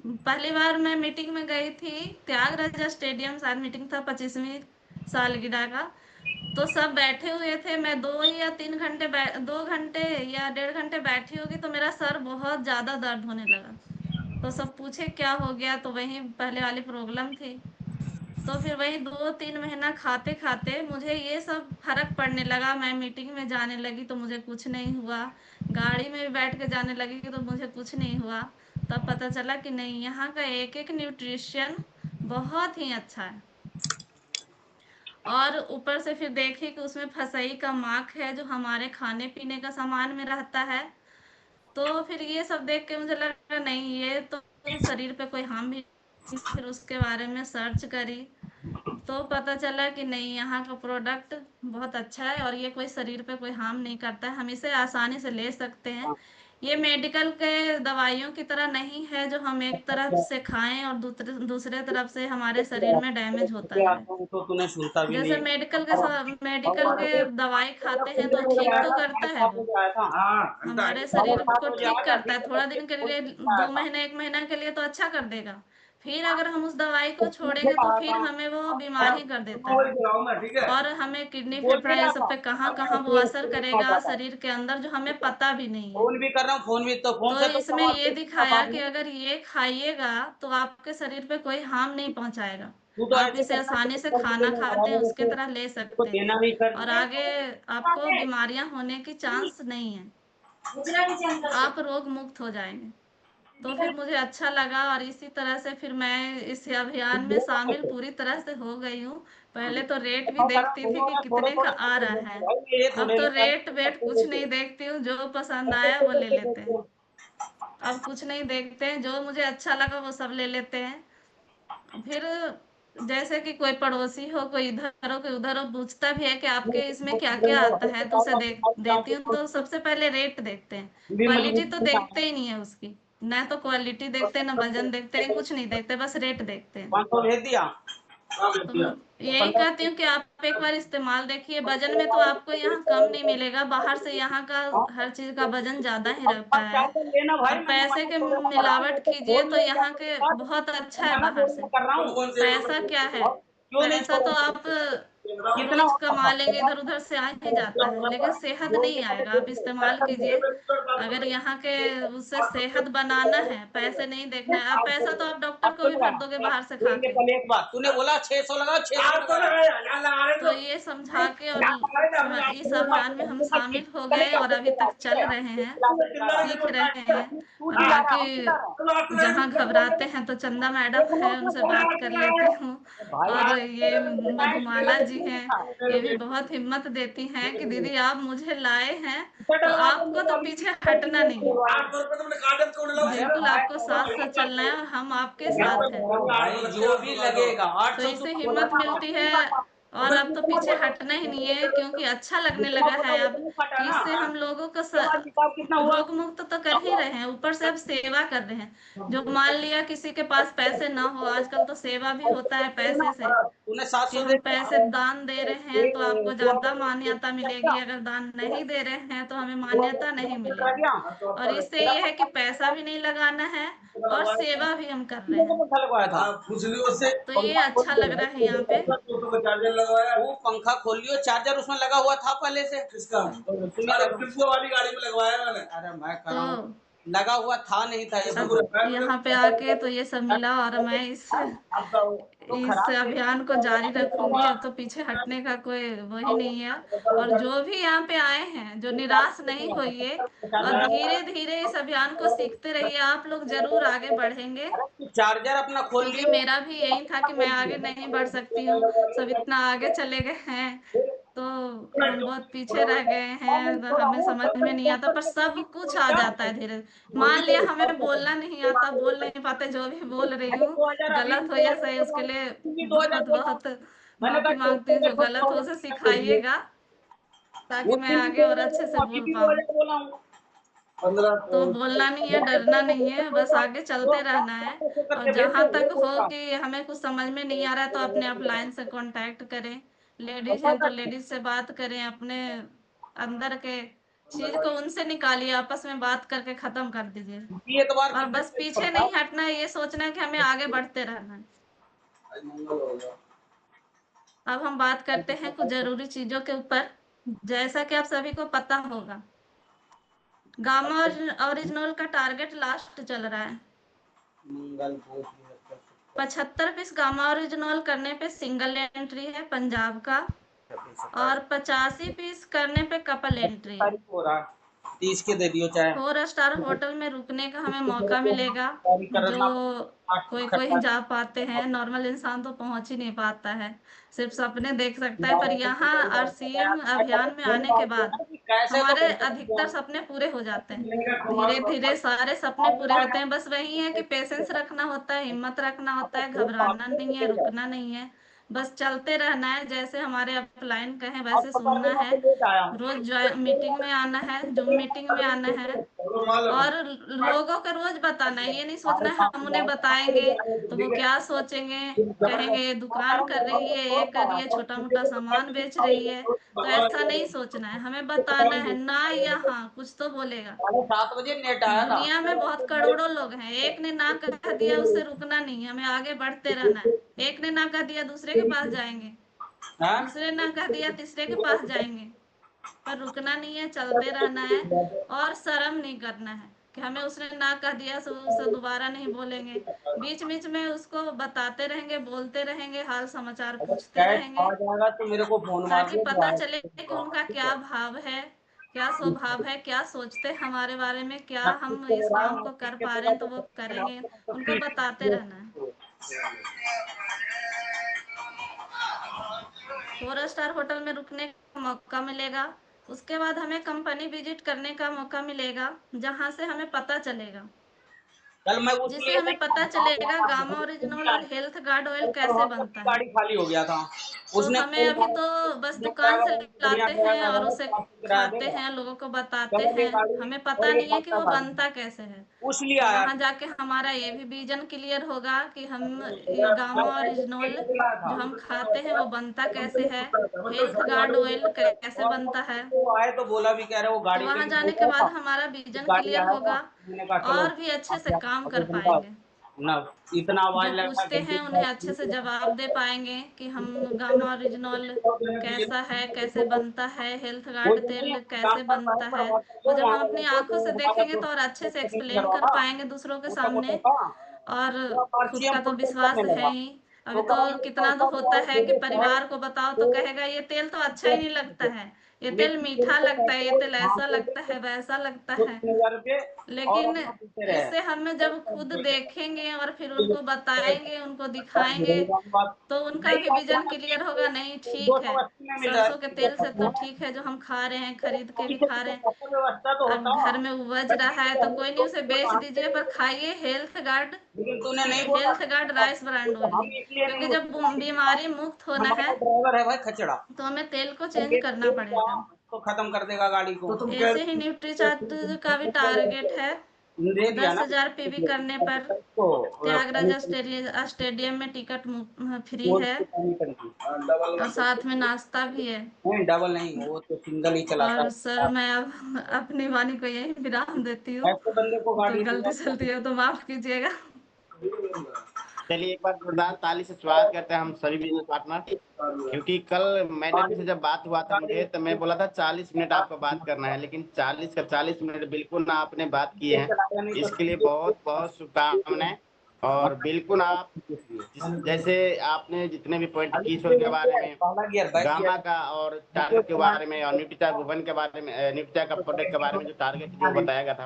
पहली बार मैं मीटिंग में गई थी त्यागराजा स्टेडियम, शायद मीटिंग था 25वीं सालगिरह का। तो सब बैठे हुए थे, मैं 2 घंटे या 1.5 घंटे बैठी होगी, तो मेरा सर बहुत ज्यादा दर्द होने लगा। तो सब पूछे क्या हो गया, तो वही पहले वाली प्रॉब्लम थी। तो फिर वही 2-3 महीना खाते खाते मुझे ये सब फर्क पड़ने लगा। मैं मीटिंग में जाने लगी तो मुझे कुछ नहीं हुआ, गाड़ी में भी बैठ के जाने लगी तो मुझे कुछ नहीं हुआ। तब पता चला कि नहीं, यहाँ का एक एक न्यूट्रिशन बहुत ही अच्छा है। और ऊपर से फिर देखी कि उसमें फसई का माख है जो हमारे खाने पीने का सामान में रहता है। तो फिर ये सब देख के मुझे लगा नहीं, ये तो शरीर पे कोई हार्म भी नहीं। फिर उसके बारे में सर्च करी तो पता चला कि नहीं, यहाँ का प्रोडक्ट बहुत अच्छा है और ये कोई शरीर पे कोई हार्म नहीं करता है, हम इसे आसानी से ले सकते हैं। ये मेडिकल के दवाइयों की तरह नहीं है जो हम एक तरफ से खाएं और दूसरे तरफ से हमारे शरीर में डैमेज होता जाए। तो तूने सुनता भी जैसे नहीं। मेडिकल के दवाई खाते हैं तो ठीक तो करता है, वो हमारे शरीर को ठीक करता है थोड़ा दिन के लिए, 2 महीने 1 महीना के लिए तो अच्छा कर देगा। फिर अगर हम उस दवाई को छोड़ेंगे तो फिर हमें वो बीमार ही कर देता है, और हमें किडनी फेफड़ा ये सब पे कहाँ कहाँ वो असर करेगा शरीर के अंदर जो हमें पता भी नहीं है। फोन भी कर रहा हूँ, फोन भी तो फोन तो से तो इसमें ये दिखाया कि अगर ये खाइएगा तो आपके शरीर पे कोई हार्म नहीं पहुंचाएगा, तू तो आप ऐसे इसे करना आसानी से खाना खाते हैं उसके तरह ले को सकते हैं, देना भी कर। और आगे आपको बीमारियां होने की चांस नहीं है, आप रोग मुक्त हो जाएंगे। तो फिर मुझे अच्छा लगा और इसी तरह से फिर मैं इस अभियान में शामिल पूरी तरह से हो गई हूँ। पहले तो रेट भी देखती थी कि थोड़े कितने का थोड़े आ रहा है, ये अब थोड़े तो लेना रेट वेट कुछ नहीं देखती हूँ, जो पसंद आया वो ले लेते हैं। अब कुछ नहीं देखते हैं, जो मुझे अच्छा लगा वो सब ले लेते हैं। फिर जैसे कि कोई पड़ोसी हो, कोई इधर हो कोई उधर हो, पूछता भी है कि आपके इसमें क्या क्या आता है, तो उसे देती हूँ। तो सबसे पहले रेट देखते हैं, क्वालिटी तो देखते ही नहीं है उसकी, ना तो क्वालिटी देखते हैं ना वजन देखते हैं, कुछ नहीं देखते, बस रेट देखते हैं। 500 भेज दिया। तो यही कहती हूँ कि आप एक बार इस्तेमाल देखिए, वजन में तो आपको यहाँ कम नहीं मिलेगा, बाहर से यहाँ का हर चीज का वजन ज्यादा ही रहता है। चार्जर लेना भाई, और मैं पैसे तुम्हारे के थोड़े का रहा मिलावट हूँ, कीजिए फोन तो में यहाँ के बहुत अच्छा है मैं बाहर फोन से। में कर रहा हूँ। पैसा क्या है, क्यों नहीं पैसा तो छोड़ेंगे? आप कितना रोज होता कमा था? लेंगे, इधर उधर से आ ही जाता है, लेकिन सेहत नहीं आएगा। आप इस्तेमाल कीजिए, अगर यहाँ के उससे सेहत बनाना है, पैसे नहीं देखना है। आप पैसा तो आप डॉक्टर अब को तो भी भर दोगे लगाया बाहर से खा लेंगे के। कल एक बार, तूने बोला 600 लगा, 600 लगा। तो ये समझा के और इस अभियान में हम शामिल हो गए और अभी तक चल रहे हैं, सीख रहे हैं। और बाकी जहाँ घबराते हैं तो चंदा मैडम है, उनसे बात कर लेती हूँ। और ये मधुमाला जी हैं, ये भी बहुत हिम्मत देती हैं कि दीदी आप मुझे लाए हैं तो आपको तो पीछे हटना नहीं है, बिल्कुल आपको साथ साथ चलना है और हम आपके साथ हैं। भाई जो भी लगेगा तो 800 इससे हिम्मत मिलती है और अब तो पीछे हटना ही नहीं है, क्योंकि अच्छा लगने लगा है अब कि इससे हम लोगों को कितना हुआ? रोग मुक्त तो कर ही रहे हैं, ऊपर से अब सेवा कर रहे हैं। जो मान लिया किसी के पास पैसे ना हो, आजकल तो सेवा भी होता है पैसे से, तूने कि 700 दे हम पैसे दिया। दान दे रहे हैं तो आपको ज्यादा मान्यता मिलेगी, अगर दान नहीं दे रहे हैं तो हमें मान्यता नहीं मिलेगी। और इससे ये है कि पैसा भी नहीं लगाना है और सेवा भी हम कर रहे हैं, लगवाया था तो ये अच्छा लग रहा है यहाँ पे। वो पंखा खोल लियो, चार्जर उसमें लगा हुआ था पहले से। किसका? वाली गाड़ी में लगवाया मैंने। अरे मैं कर तो रहा हूँ, लगा हुआ था नहीं था ये सब। अब यहाँ पे आके तो ये सब मिला और मैं इस अभियान को जारी रखूंगी। अब तो पीछे हटने का कोई वही नहीं है। और जो भी यहाँ पे आए हैं, जो निराश नहीं होइए और धीरे धीरे इस अभियान को सीखते रहिए। आप लोग जरूर आगे बढ़ेंगे, चार्जर अपना खोल क्योंकि लियो। मेरा भी यही था कि मैं आगे नहीं बढ़ सकती हूँ। सब इतना आगे चले गए हैं, तो हम बहुत पीछे रह गए हैं, तो हमें समझ में नहीं आता, पर सब कुछ आ जाता है धीरे। मान लिया हमें बोलना नहीं आता, बोल नहीं पाते, जो भी बोल रही हूँ गलत हो या सही, उसके लिए बहुत बहुत माफी मांगती हूँ। जो गलत हो उसे सिखाइएगा, ताकि मैं आगे और अच्छे से बोल पाऊँ। तो बोलना नहीं है, डरना नहीं है, बस आगे चलते रहना है। और जहां तक हो कि हमें कुछ समझ में नहीं आ रहा है, तो अपने अपलाइन से कांटेक्ट करें। लेडीज हैं तो लेडीज से बात करें, अपने अंदर के चीज को उनसे निकालिए, आपस में बात करके खत्म कर दीजिए। और बस पीछे नहीं हटना है, ये सोचना है कि हमें आगे बढ़ते रहना है। अब हम बात करते हैं कुछ जरूरी चीजों के ऊपर। जैसा कि आप सभी को पता होगा, गामा ओरिजिनल का टारगेट लास्ट चल रहा है। 75 पीस गामा ओरिजिनल करने पे सिंगल एंट्री है पंजाब का, और 85 पीस करने पे कपल एंट्री है। 30 के दे दियो चाहे। 4 स्टार होटल में रुकने का हमें मौका मिलेगा। जो कोई जा पाते हैं, नॉर्मल इंसान तो पहुंच ही नहीं पाता है, सिर्फ सपने देख सकता है। पर यहाँ RCM अभियान में आने के बाद हमारे अधिकतर सपने पूरे हो जाते हैं। धीरे धीरे सारे सपने पूरे होते हैं। बस वही है कि पेशेंस रखना होता है, हिम्मत रखना होता है, घबराना नहीं है, रुकना नहीं है, बस चलते रहना है। जैसे हमारे अपलाइन कहें वैसे सुनना है, रोज मीटिंग में आना है, जूम मीटिंग में आना है, और लोगों को रोज बताना है। ये नहीं सोचना है हम उन्हें बताएंगे तो वो क्या सोचेंगे, कहेंगे ये दुकान कर रही है, ये कर रही है, छोटा मोटा सामान बेच रही है। तो ऐसा नहीं सोचना है, हमें बताना है ना या हाँ, कुछ तो बोलेगा। 7 बजे नेट आया था। दुनिया में बहुत करोड़ों लोग हैं, एक ने ना कह दिया उससे रुकना नहीं है, हमें आगे बढ़ते रहना है। एक ने ना कह दिया दूसरे के पास जाएंगे, दूसरे ना कह दिया तीसरे के पास जाएंगे, पर रुकना नहीं है, चलते रहना है। और शर्म नहीं करना है कि हमें उसने ना कह दिया तो उसे दोबारा नहीं बोलेंगे। बीच बीच में उसको बताते रहेंगे, बोलते रहेंगे, हाल समाचार पूछते रहेंगे, आ जाएगा तो मेरे को फोन मार ताकि पता चले कि उनका क्या भाव है, क्या स्वभाव है, क्या सोचते हैं हमारे बारे में, क्या हम इस काम को कर पा रहे हैं तो वो करेंगे। उनको बताते रहना है। 4 स्टार होटल में रुकने का मौका मिलेगा। उसके बाद हमें कंपनी विजिट करने का मौका मिलेगा, जहां से हमें पता चलेगा, कल मैं जिससे हमें पता चलेगा गामा ओरिजिनल और हेल्थ गार्ड ऑयल कैसे बनता है। गाड़ी खाली हो गया था। तो उसने हमें अभी तो बस दुकान से लाते हैं और उसे खाते हैं, लोगों को बताते हैं, हमें पता नहीं है कि वो बनता कैसे है। उसलिए तो आया वहां जाके हमारा ये भी विजन क्लियर होगा कि हम ये गामा ओरिजिनल जो हम खाते हैं वो बनता कैसे है, हेल्थ गार्ड ऑयल कैसे बनता है। वो आए तो बोला भी कह रहे वो तो गाड़ी वहां लेके जाने के गया बाद था। हमारा विजन गाड़ी क्लियर आया था, होगा, मैंने कहा चलो और भी अच्छे से काम कर बंदा पाएंगे। ना इतना आवाज जो लगा पूछते हैं उन्हें अच्छे से जवाब दे पाएंगे कि हम गामा ओरिजिनल कैसा है, कैसे बनता है, हेल्थ गार्ड तेल कैसे बनता है। वो जब हम अपनी आंखों से देखेंगे तो और अच्छे से एक्सप्लेन कर पाएंगे दूसरों के सामने। और खुद का तो विश्वास है ही। अभी तो कितना तो होता है कि परिवार को बताओ तो कहेगा ये तेल तो अच्छा ही नहीं लगता है, ये तेल मीठा लगता है, ये तेल ऐसा लगता है, वैसा लगता है। 3,000 रुपये और लेकिन अपना पीछे रहे। इससे हमें जब खुद देखेंगे और फिर उनको बताएंगे, उनको दिखाएंगे, तो उनका भी विजन क्लियर होगा। नहीं ठीक है, 280 में मिल रहा सरसों के तेल से तो है। ठीक है जो हम खा रहे हैं, खरीद के भी खा रहे हैं। व्यवस्था तो अब होता, घर में उपज रहा है तो कोई नहीं, उसे बेच दीजिए, पर खाइए हेल्थ गार्ड, लेकिन तूने नहीं बोला। Health guard rice brand oil. हम इसलिए क्योंकि नहीं जब बीमारी मुक्त होना हमारा है ड्राइवर है भाई खचड़ा, तो हमें तेल को चेंज करना पड़ेगा। तो खत्म कर देगा गाड़ी को। तो तुम ऐसे ही न्यूट्रीचार्ट का भी टारगेट है। दे दिया ना 10,000 PV करने पर तो त्यागराज स्टेडियम में टिकट फ्री है, और साथ में नाश्ता भी है। नहीं डबल नहीं, वो तो सिंगल ही चलाता और है। सर मैं अब अपनी वाणी को यही विराम देती हूँ, ऐसे बंदे को तो गाड़ी गलती सलती है तो माफ कीजिएगा। चलिए एक बार जोरदार ताली से स्वागत करते हैं हम सभी बिजनेस पार्टनर, क्योंकि कल मैनेजर से जब बात हुआ था मुझे, तो मैं बोला था 40 मिनट आपको बात करना है, लेकिन 40 का 40 मिनट बिल्कुल ना आपने बात की है। इसके लिए बहुत बहुत शुभकामनाएं। और बिल्कुल आप जैसे आपने जितने भी पॉइंट कीशोर के बारे में, गामा का और टारगेट के बारे में, और न्यूट्रिचा भुवन के बारे में, न्यूट्रिचा का प्रोडक्ट के बारे में जो टारगेट जो बताया गया था,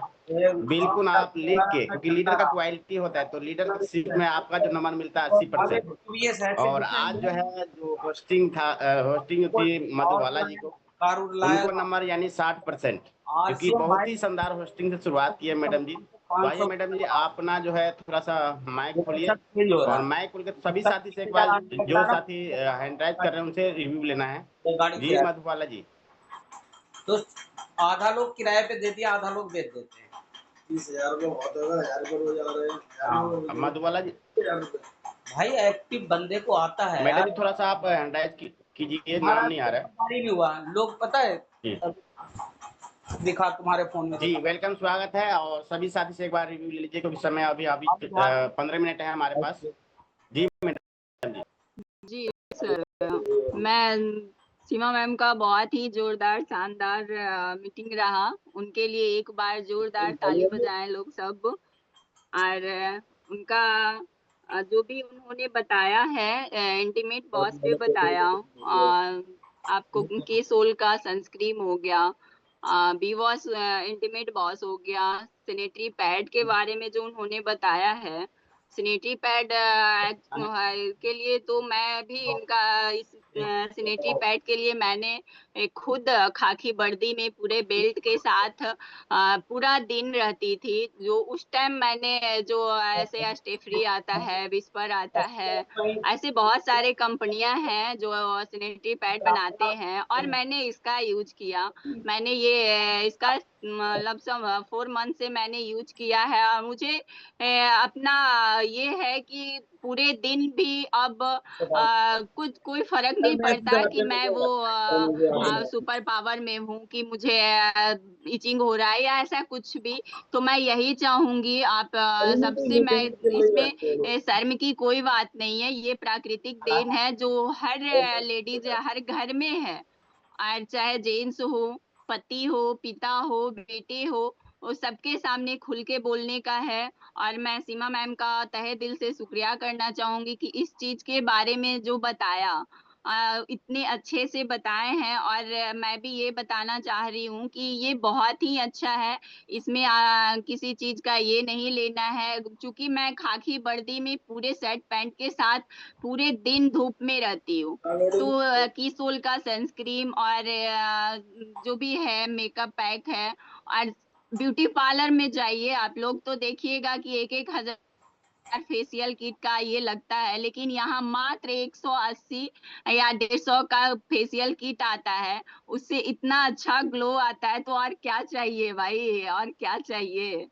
बिल्कुल आप लिख के, क्योंकि लीडर का क्वालिटी होता है, तो लीडर की सीट में आपका जो नंबर मिलता है 80%। और आज जो है जो होस्टिंग था, होस्टिंग थी मधुबाला जी को, उनको नंबर यानी 60%, क्योंकि बहुत ही शानदार होस्टिंग से शुरुआत की है मैडम जी। तो आइए मैडम जी, आप अपना जो है थोड़ा सा माइक खोलिए, और माइक खोल के सभी साथी से एक बार, जो साथी हैंड राइज कर रहे हैं उनसे रिव्यू लेना है। जी मधुबाला जी। तो आधा लोग किराए पे दे दिया, आधा लोग बेच देते हैं। 30,000 रुपये बहुत होगा, 1,000 रुपये रोज आ रहे हैं। मधुबाला जी, भाई एक्टिव बंदे को आता है मैडम यार। जी थोड़ा सा आप हैंड राइज कीजिए, नाम नहीं आ रहा है। भी हुआ लोग, पता है जी दिखा तुम्हारे फोन में जी, वेलकम, स्वागत है। और सभी साथी से एक बार रिव्यू ले लीजिए, क्योंकि समय अभी 15 मिनट है हमारे पास। जी मैडम जी। जी सर, मैं सीमा मैम का बहुत ही जोरदार शानदार मीटिंग रहा, उनके लिए एक बार जोरदार ताली बजाएं लोग सब। और उनका जो भी उन्होंने बताया है, इंटीमेट बॉस पे बताया, आपको के सोल का सनस्क्रीन हो गया, बी वॉश इंटीमेट बॉस हो गया, सैनिटरी पैड के बारे में जो उन्होंने बताया है, सैनिटरी पैड के लिए तो मैं भी इनका इस सैनिटरी पैड के लिए मैंने खुद खाकी वर्दी में पूरे बेल्ट के साथ पूरा दिन रहती थी। जो उस टाइम मैंने जो ऐसे स्टेफ्री आता है, विस्पर आता है, ऐसे बहुत सारे कंपनियां हैं जो सैनिटरी पैड बनाते हैं, और मैंने इसका यूज किया। मैंने ये इसका मतलब 4 मंथ से मैंने यूज किया है, और मुझे अपना ये है कि पूरे दिन भी अब कुछ कोई फर्क नहीं पड़ता कि मैं वो सुपर पावर में हूँ कि मुझे इचिंग हो रहा है या ऐसा कुछ भी। तो मैं यही चाहूंगी आप सबसे, मैं इसमें शर्म की कोई बात नहीं है, ये प्राकृतिक देन है जो हर लेडीज हर घर में है, और चाहे जेंट्स हो, पति हो, पिता हो, बेटे हो, वो सबके सामने खुल के बोलने का है। और मैं सीमा मैम का तहे दिल से शुक्रिया करना चाहूंगी कि इस चीज के बारे में जो बताया, इतने अच्छे से बताए हैं। और मैं भी ये बताना चाह रही हूँ कि ये बहुत ही अच्छा है, इसमें किसी चीज का ये नहीं लेना है, क्योंकि मैं खाकी वर्दी में पूरे शर्ट पैंट के साथ पूरे दिन धूप में रहती हूँ। तो कीसोल का सनस्क्रीन और जो भी है मेकअप पैक है, और ब्यूटी पार्लर में जाइए आप लोग तो देखिएगा कि 1,000 फेशियल किट का ये लगता है, लेकिन यहाँ मात्र 180 या 150 का फेशियल किट आता है, उससे इतना अच्छा ग्लो आता है। तो और क्या चाहिए भाई, और क्या चाहिए,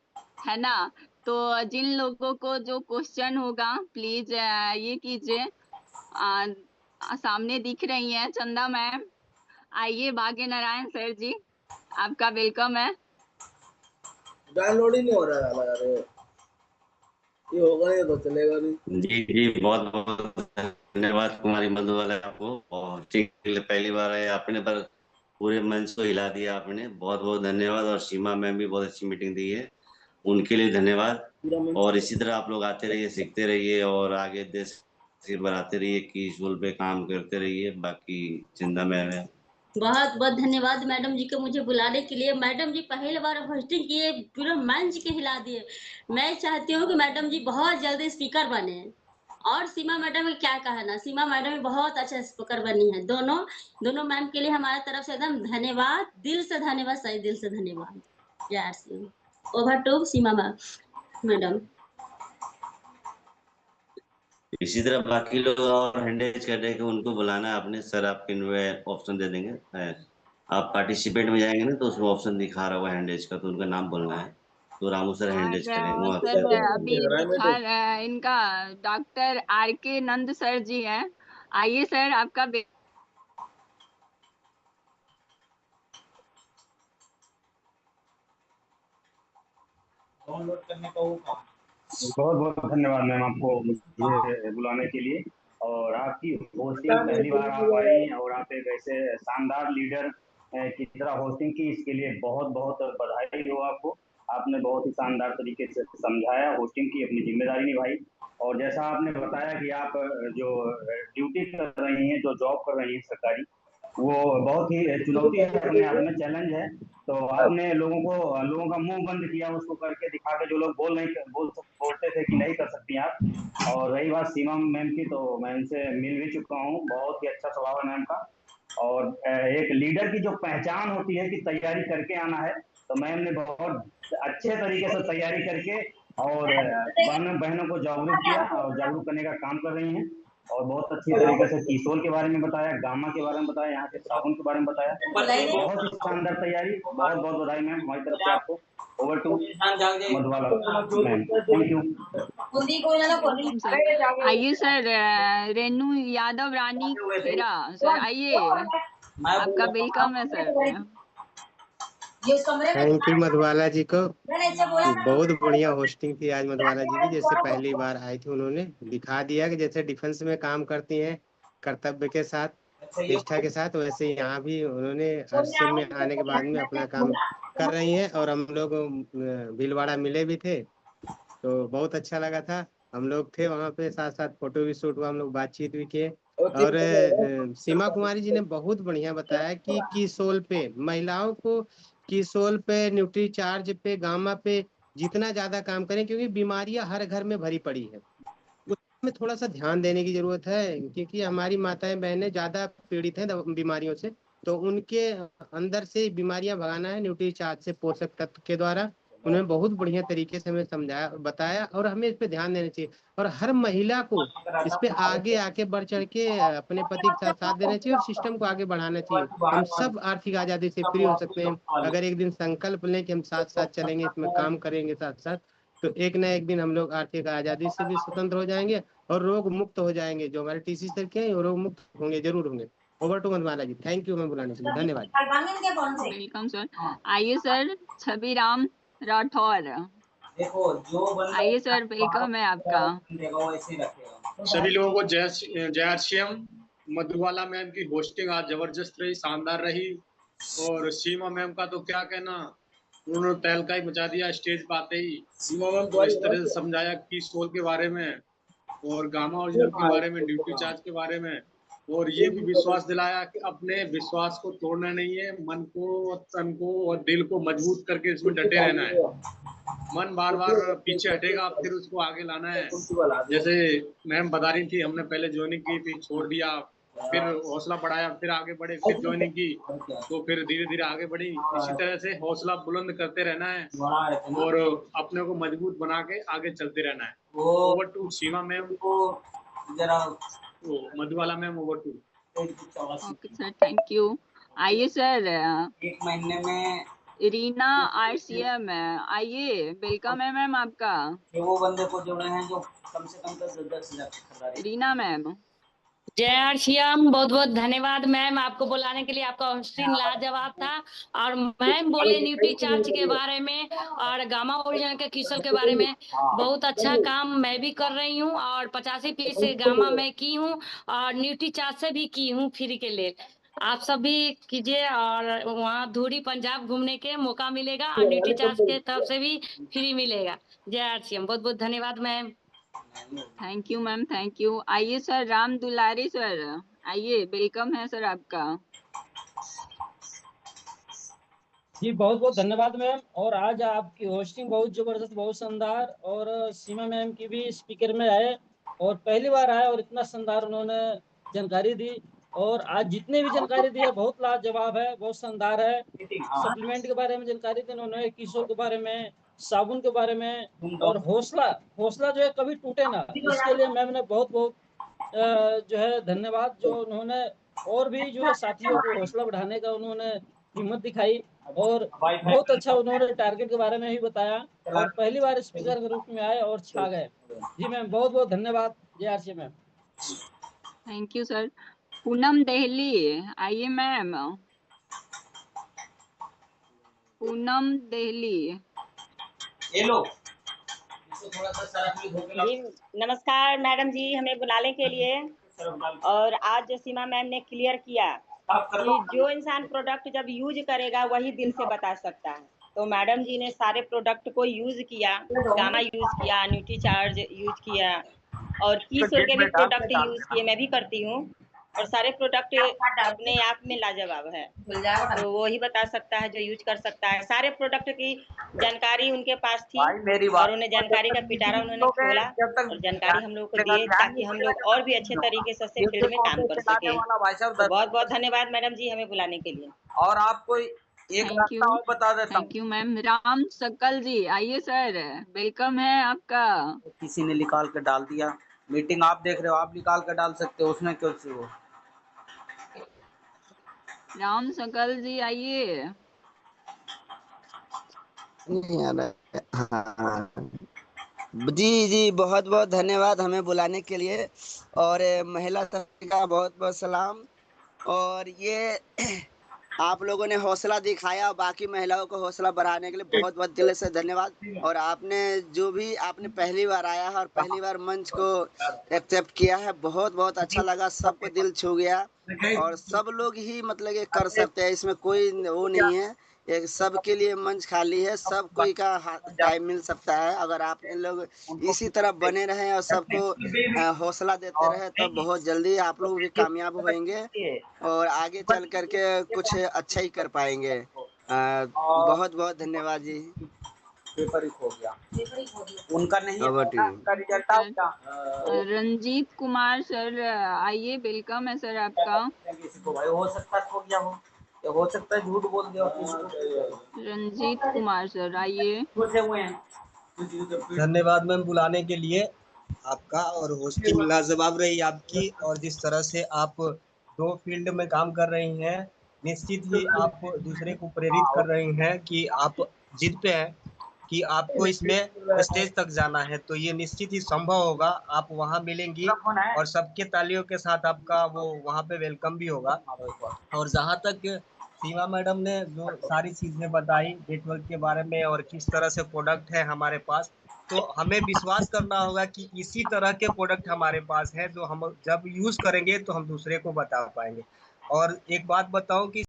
है ना। तो जिन लोगों को जो क्वेश्चन होगा प्लीज ये कीजिए। सामने दिख रही हैं चंदा मैम, आइए। भाग्य नारायण सर जी, आपका वेलकम है। डाउनलोड ही नहीं हो रहा है यार, ये होगा नहीं तो चलेगा नहीं। जी जी, बहुत बहुत धन्यवाद कुमारी मधुबाला आपको। और ठीक पहली बार है आपने, पर पूरे मंच को हिला दिया आपने, बहुत बहुत धन्यवाद। और सीमा मैम भी बहुत अच्छी मीटिंग दी है, उनके लिए धन्यवाद। और इसी तरह आप लोग आते रहिए, सीखते रहिए, और आगे देश बनाते रहिए, की स्कूल पे काम करते रहिए। बाकी चिंता मैम है। बहुत बहुत धन्यवाद मैडम जी को मुझे बुलाने के लिए। मैडम जी पहली बार होस्टिंग किए, पूरा मंच के हिला दिए। मैं चाहती हूँ कि मैडम जी बहुत जल्दी स्पीकर बने। और सीमा मैडम का क्या कहना, सीमा मैडम भी बहुत अच्छा स्पीकर बनी है। दोनों मैम के लिए हमारे तरफ से एकदम धन्यवाद, दिल से धन्यवाद, सही दिल से धन्यवाद। Yes, over to Seema madam. इसी तरह बाकी लोग और हैंडरेज कर रहे हैं कि उनको बुलाना है आपने, सर आपके ऑप्शन दे देंगे। आप पार्टिसिपेट में जाएंगे ना, तो उसमें ऑप्शन दिखा रहा होगा हैंडरेज का, तो उनका नाम बोलना है। तो रामू सर हैंडरेज करें वो और आपसे। सर अभी दिखा इनका डॉक्टर RK नंद सर जी हैं, आइए सर आपका डाउनलोड करने का वो काम। बहुत बहुत धन्यवाद मैम आपको मुझे बुलाने के लिए। और आपकी होस्टिंग पहली बार आप आई, और आप एक ऐसे शानदार लीडर की तरह होस्टिंग की, इसके लिए बहुत बहुत बधाई हो आपको। आपने बहुत ही शानदार तरीके से समझाया, होस्टिंग की, अपनी जिम्मेदारी निभाई। और जैसा आपने बताया कि आप जो ड्यूटी कर रही हैं, जो जॉब कर रही हैं सरकारी, वो बहुत ही चुनौती है, अपने आप में चैलेंज है। तो आपने लोगों का मुंह बंद किया, उसको करके दिखा के, जो लोग बोलते थे कि नहीं कर सकती आप। और रही बात सीमा मैम की, तो मैं इनसे मिल भी चुका हूँ, बहुत ही अच्छा स्वभाव है मैम का। और एक लीडर की जो पहचान होती है कि तैयारी करके आना है, तो मैम ने बहुत अच्छे तरीके से तैयारी करके और बहनों को जागरूक किया और जागरूक करने का काम कर रही हैं। और बहुत अच्छी तरीके से किशोर के बारे में बताया, गामा के बारे में बताया, यहाँ के साबुन के बारे में बताया। बहुत ही शानदार तैयारी, बहुत बहुत बधाई मैम हमारी तरफ से आपको। Over to Madhubala ma'am, thank you. आइए सर, रेनू यादव रानी खेरा सर, आइए, आपका वेलकम है sir. Thank you Madhubala ji को, बहुत बढ़िया होस्टिंग थी आज मधुबाला जी की। जैसे पहली बार आई थी, उन्होंने दिखा दिया कि जैसे डिफेंस में काम करती हैं कर्तव्य के साथ, निष्ठा के साथ, वैसे यहाँ भी उन्होंने आरसीएम में आने के बाद में अपना काम कर रही हैं। और हम लोग भीलवाड़ा मिले भी थे, तो बहुत अच्छा लगा था। हम लोग थे वहाँ पे, साथ साथ फोटो भी शूट हुआ, हम लोग बातचीत भी किए। और सीमा कुमारी जी ने बहुत बढ़िया बताया कि किसोल पे महिलाओं को, किसोल पे, न्यूट्री चार्ज पे, गामा पे जितना ज्यादा काम करें, क्योंकि बीमारियां हर घर में भरी पड़ी है, उसमें थोड़ा सा ध्यान देने की जरूरत है। क्योंकि हमारी माताएं बहनें ज्यादा पीड़ित हैं बीमारियों से, तो उनके अंदर से बीमारियां भगाना है न्यूट्री चार्ज से, पोषक तत्व के द्वारा। उन्होंने बहुत बढ़िया तरीके से हमें समझाया, बताया, और हमें इस पे ध्यान देना चाहिए। और हर महिला को इस पे आगे आके बढ़ चढ़ के अपने पति के साथ साथ देना चाहिए और सिस्टम को आगे बढ़ाना चाहिए। हम सब आर्थिक आजादी से फ्री हो सकते हैं अगर एक दिन संकल्प लें कि हम साथ साथ चलेंगे, इसमें काम करेंगे साथ साथ, तो एक ना एक दिन हम लोग आर्थिक आजादी से भी स्वतंत्र हो जाएंगे और रोग मुक्त हो जाएंगे। जो हमारे टीसी सर के हैं, वो रोग मुक्त होंगे, जरूर होंगे। Over to Manwala ji, thank you मैं बुलाने के लिए, धन्यवाद। Welcome sir. आइए सर, छवि राम राठौर, देखो जो आइए सर, वेलकम है आपका। सभी लोगों को जय आरसीएम। मधुबाला मैम की होस्टिंग आज जबरदस्त रही, शानदार रही। और सीमा मैम का तो क्या कहना, उन्होंने तहलका ही मचा दिया स्टेज पे आते ही। सीमा मैम तो इस तरह से समझाया कि सोल के बारे में और गामा ओरिजिनल के बारे में, ड्यूटी चार्ज के बारे में, और ये भी विश्वास दिलाया कि अपने विश्वास को तोड़ना नहीं है, मन को, तन को और दिल को मजबूत करके इसमें डटे रहना है। मन बार बार पीछे हटेगा, फिर उसको आगे लाना है। जैसे मैम बता रही थी, हमने पहले ज्वाइनिंग की थी, छोड़ दिया, फिर हौसला बढ़ाया, फिर आगे बढ़े, फिर ज्वाइनिंग की, तो फिर धीरे धीरे आगे बढ़ी। इसी तरह से हौसला बुलंद करते रहना है और अपने को मजबूत बना के आगे चलते रहना है। ओवर टू सीमा मैम को जरा, Madhubala ma'am, over to. Okay sir, thank you. आइए सर, एक महीने में रीना आरसीएम, आइए, वेलकम है मैम आपका। वो बंदे को जोड़े हैं जो कम से कम 10,000 रीना मैम। जय आरसीएम, बहुत बहुत धन्यवाद मैम, आपको बुलाने के लिए। आपका होस्टिंग लाजवाब था। और मैम बोले न्यूट्री चार्ज के बारे में और गामा ओरिजिनल के किशोर के बारे में, बहुत अच्छा काम मैं भी कर रही हूँ। और 85% गामा मैं की हूँ और न्यूट्री चार्ज से भी की हूँ फ्री के लिए। आप सब भी कीजिए और वहाँ धूरी पंजाब घूमने के मौका मिलेगा और न्यूट्री चार्ज के तरफ से भी फ्री मिलेगा। जय आरसीएम, बहुत बहुत धन्यवाद ma'am. Thank you ma'am, thank you. आइए सर, राम दुलारी सर, आइए, वेलकम है सर आपका। जी बहुत बहुत धन्यवाद मैम। और आज आपकी होस्टिंग बहुत जबरदस्त, बहुत शानदार। और सीमा मैम की भी स्पीकर में आए और पहली बार आए और इतना शानदार उन्होंने जानकारी दी। और आज जितने भी जानकारी दी है बहुत लाजवाब है, बहुत शानदार है। सप्लीमेंट के बारे में जानकारी दी उन्होंने, किशोर के बारे में, साबुन के बारे में। और हौसला जो है कभी टूटे ना, इसके लिए मैम ने बहुत बहुत जो है धन्यवाद। जो उन्होंने और भी जो है साथियों को हौसला बढ़ाने का उन्होंने हिम्मत दिखाई। और बहुत अच्छा उन्होंने टारगेट के बारे में भी बताया और पहली बार स्पीकर के रूप में आए और छा गए। जी मैम, बहुत बहुत धन्यवाद। जय RCM ma'am. Thank you sir. Poonam Dahli, आइए मैम। पूनम दहली, ये लो। जी नमस्कार मैडम जी, हमें बुलाने के लिए। और आज सीमा मैम ने क्लियर किया कि जो इंसान प्रोडक्ट जब यूज करेगा वही दिल से बता सकता है। तो मैडम जी ने सारे प्रोडक्ट को यूज किया, गामा यूज किया, न्यूट्री चार्ज यूज किया और कीसोल के भी प्रोडक्ट यूज किए, मैं भी करती हूँ और सारे प्रोडक्ट अपने आप में लाजवाब है। तो वो ही बता सकता है जो यूज कर सकता है। सारे प्रोडक्ट की जानकारी उनके पास थी और उन्हें जानकारी का पिटारा उन्होंने खोला और जानकारी हम लोग को दिए ताकि हम लोग और भी अच्छे तरीके से फील्ड में काम कर सके। तो बहुत बहुत धन्यवाद मैडम जी हमें बुलाने के लिए। और आपको एक रास्ता और बता देता हूँ। Thank you ma'am. राम सकल जी आइए सर, वेलकम है आपका। किसी ने निकाल कर डाल दिया, मीटिंग आप देख रहे हो, आप निकाल कर डाल सकते हो, उसमें क्यों से हो। राम सकल जी आइए। नहीं आ रहा है। हाँ। जी जी, बहुत बहुत धन्यवाद हमें बुलाने के लिए और महिला समिति का बहुत बहुत सलाम। और ये आप लोगों ने हौसला दिखाया, बाकी महिलाओं को हौसला बढ़ाने के लिए बहुत बहुत दिल से धन्यवाद। और आपने जो भी आपने पहली बार आया है और पहली बार मंच को एक्सेप्ट किया है, बहुत बहुत अच्छा लगा, सबको दिल छू गया। और सब लोग ही मतलब ये कर सकते हैं, इसमें कोई वो नहीं है, एक सबके लिए मंच खाली है, सब कोई का टाइम मिल सकता है। अगर आप लोग इसी तरह बने रहें और सबको हौसला देते रहे तो बहुत जल्दी आप लोग भी कामयाब होंगे और आगे चल करके कुछ अच्छा ही कर पाएंगे। बहुत बहुत धन्यवाद जी। पेपर ही खो गया, उनका नहीं है, उनका रिजल्ट आउट था। रंजीत कुमार सर आइए, वेलकम है सर आपका। किसी को भाई हो सकता है खो गया हो, या हो सकता है झूठ बोल दिया हो। रंजीत कुमार सर आइए। धन्यवाद मैम बुलाने के लिए आपका। और होस्टिंग लाजवाब रही आपकी, और जिस तरह से आप दो फील्ड में काम कर रही हैं, निश्चित ही आप दूसरे को प्रेरित कर रही हैं कि आप जिद पे हैं कि आपको इसमें स्टेज तक जाना है, तो ये निश्चित ही संभव होगा। आप वहाँ मिलेंगी और सबके तालियों के साथ आपका वो वहाँ पे वेलकम भी होगा। और जहाँ तक सीमा मैडम ने जो सारी चीज़ें बताई नेटवर्क के बारे में और किस तरह से प्रोडक्ट है हमारे पास, तो हमें विश्वास करना होगा कि इसी तरह के प्रोडक्ट हमारे पास है जो हम जब यूज़ करेंगे तो हम दूसरे को बता पाएंगे। और एक बात बताऊं कि